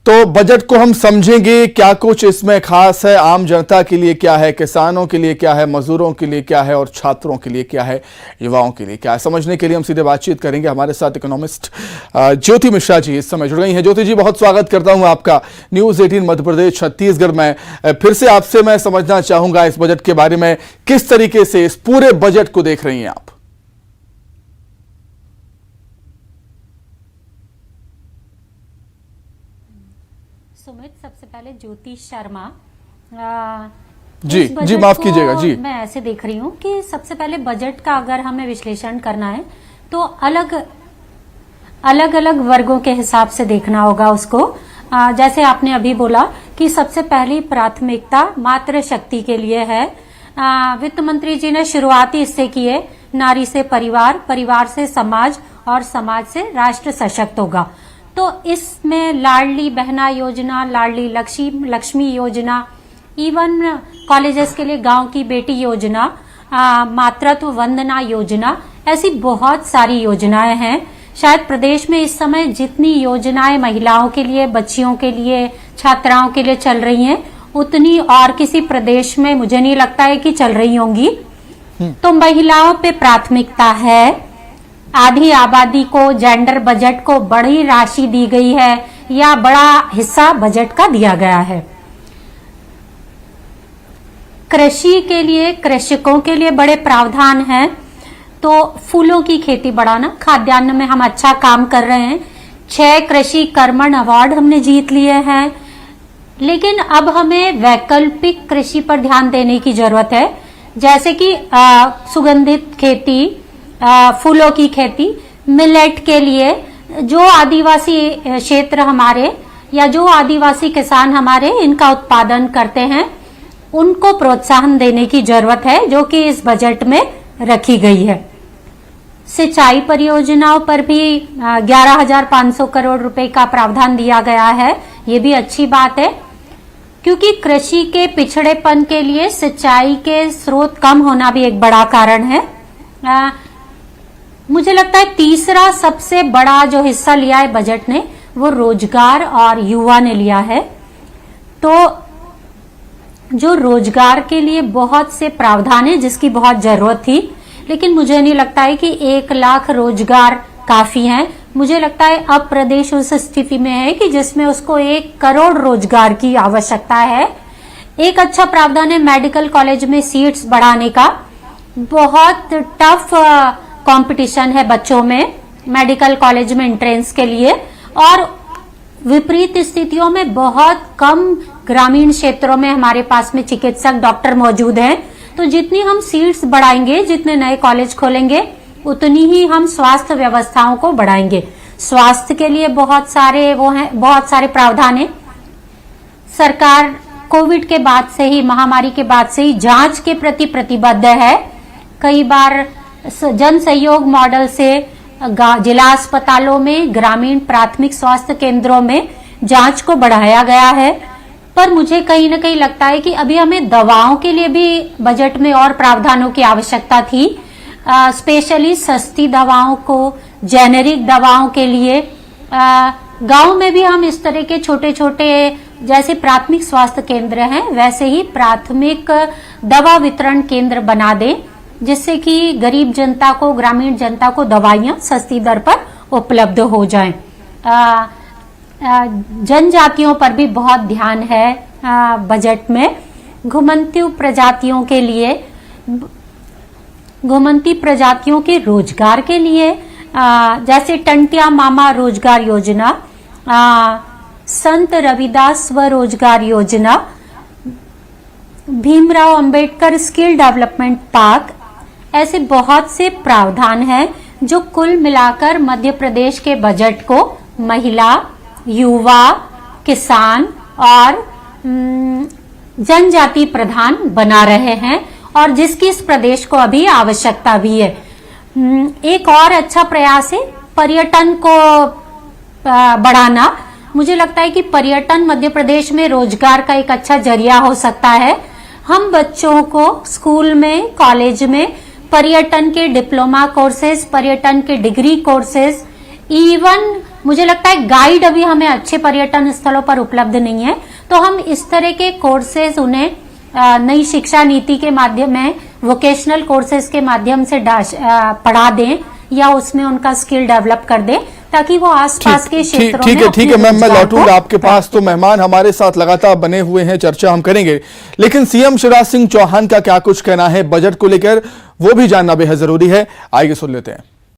तो बजट को हम समझेंगे, क्या कुछ इसमें खास है, आम जनता के लिए क्या है, किसानों के लिए क्या है, मजदूरों के लिए क्या है और छात्रों के लिए क्या है, युवाओं के लिए क्या है। समझने के लिए हम सीधे बातचीत करेंगे। हमारे साथ इकोनॉमिस्ट ज्योति मिश्रा जी इस समय जुड़ गई हैं। ज्योति जी, बहुत स्वागत करता हूं आपका न्यूज 18 मध्य प्रदेश छत्तीसगढ़ में। फिर से आपसे मैं समझना चाहूंगा इस बजट के बारे में, किस तरीके से इस पूरे बजट को देख रही हैं आप? सुमित, सबसे पहले ज्योति शर्मा जी माफ कीजिएगा जी। मैं ऐसे देख रही हूँ कि सबसे पहले बजट का अगर हमें विश्लेषण करना है तो अलग अलग वर्गों के हिसाब से देखना होगा उसको। जैसे आपने अभी बोला कि सबसे पहली प्राथमिकता मातृ शक्ति के लिए है। वित्त मंत्री जी ने शुरुआती इससे किए, नारी से परिवार, परिवार से समाज और समाज से राष्ट्र सशक्त होगा। तो इसमें लाडली बहना योजना, लाडली लक्ष्मी योजना, इवन कॉलेजेस के लिए गांव की बेटी योजना, मातृत्व वंदना योजना, ऐसी बहुत सारी योजनाएं हैं। शायद प्रदेश में इस समय जितनी योजनाएं महिलाओं के लिए, बच्चियों के लिए, छात्राओं के लिए चल रही हैं, उतनी और किसी प्रदेश में मुझे नहीं लगता है कि चल रही होंगी। तो महिलाओं पे प्राथमिकता है। आधी आबादी को जेंडर बजट को बड़ी राशि दी गई है या बड़ा हिस्सा बजट का दिया गया है। कृषि के लिए, कृषकों के लिए बड़े प्रावधान हैं। तो फूलों की खेती बढ़ाना, खाद्यान्न में हम अच्छा काम कर रहे हैं। 6 कृषि कर्मण अवार्ड हमने जीत लिए हैं। लेकिन अब हमें वैकल्पिक कृषि पर ध्यान देने की जरूरत है, जैसे कि सुगंधित खेती, फूलों की खेती, मिलेट के लिए जो आदिवासी क्षेत्र हमारे या जो आदिवासी किसान हमारे इनका उत्पादन करते हैं, उनको प्रोत्साहन देने की जरूरत है, जो कि इस बजट में रखी गई है। सिंचाई परियोजनाओं पर भी 11,500 करोड़ रुपए का प्रावधान दिया गया है। ये भी अच्छी बात है, क्योंकि कृषि के पिछड़ेपन के लिए सिंचाई के स्रोत कम होना भी एक बड़ा कारण है। मुझे लगता है तीसरा सबसे बड़ा जो हिस्सा लिया है बजट ने, वो रोजगार और युवा ने लिया है। तो जो रोजगार के लिए बहुत से प्रावधान है जिसकी बहुत जरूरत थी, लेकिन मुझे नहीं लगता है कि 1 लाख रोजगार काफी हैं। मुझे लगता है अब प्रदेश उस स्थिति में है कि जिसमें उसको 1 करोड़ रोजगार की आवश्यकता है। एक अच्छा प्रावधान है मेडिकल कॉलेज में सीट्स बढ़ाने का। बहुत टफ कंपटीशन है बच्चों में मेडिकल कॉलेज में एंट्रेंस के लिए, और विपरीत स्थितियों में बहुत कम ग्रामीण क्षेत्रों में हमारे पास में चिकित्सक, डॉक्टर मौजूद हैं। तो जितनी हम सीट्स बढ़ाएंगे, जितने नए कॉलेज खोलेंगे, उतनी ही हम स्वास्थ्य व्यवस्थाओं को बढ़ाएंगे। स्वास्थ्य के लिए बहुत सारे प्रावधान है। सरकार कोविड के बाद से ही, महामारी के बाद से ही जांच के प्रति प्रतिबद्ध है। कई बार जन सहयोग मॉडल से जिला अस्पतालों में, ग्रामीण प्राथमिक स्वास्थ्य केंद्रों में जांच को बढ़ाया गया है। पर मुझे कहीं ना कहीं लगता है कि अभी हमें दवाओं के लिए भी बजट में और प्रावधानों की आवश्यकता थी। स्पेशली सस्ती दवाओं को, जेनेरिक दवाओं के लिए गांव में भी हम इस तरह के छोटे छोटे जैसे प्राथमिक स्वास्थ्य केंद्र हैं, वैसे ही प्राथमिक दवा वितरण केंद्र बना दें, जिससे कि गरीब जनता को, ग्रामीण जनता को दवाइयां सस्ती दर पर उपलब्ध हो जाएं। जनजातियों पर भी बहुत ध्यान है बजट में। घुमंतू प्रजातियों के लिए, घुमंती प्रजातियों के रोजगार के लिए जैसे टंटिया मामा रोजगार योजना, संत रविदास स्वरोजगार योजना, Bhimrao Ambedkar skill development park, ऐसे बहुत से प्रावधान हैं जो कुल मिलाकर मध्य प्रदेश के बजट को महिला, युवा, किसान और जनजाति प्रधान बना रहे हैं, और जिसकी इस प्रदेश को अभी आवश्यकता भी है। एक और अच्छा प्रयास है पर्यटन को बढ़ाना। मुझे लगता है कि पर्यटन मध्य प्रदेश में रोजगार का एक अच्छा जरिया हो सकता है। हम बच्चों को स्कूल में, कॉलेज में पर्यटन के डिप्लोमा कोर्सेज, पर्यटन के डिग्री कोर्सेज, इवन मुझे लगता है गाइड अभी हमें अच्छे पर्यटन स्थलों पर उपलब्ध नहीं है, तो हम इस तरह के कोर्सेज उन्हें नई शिक्षा नीति के माध्यम में वोकेशनल कोर्सेज के माध्यम से पढ़ा दें या उसमें उनका स्किल डेवलप कर दें, ताकि वो आसपास के क्षेत्रों में ठीक है मैम, मैं लौटूंगा आपके पास। तो मेहमान हमारे साथ लगातार बने हुए हैं, चर्चा हम करेंगे, लेकिन सीएम शिवराज सिंह चौहान का क्या कुछ कहना है बजट को लेकर, वो भी जानना बेहद जरूरी है। आइए सुन लेते हैं।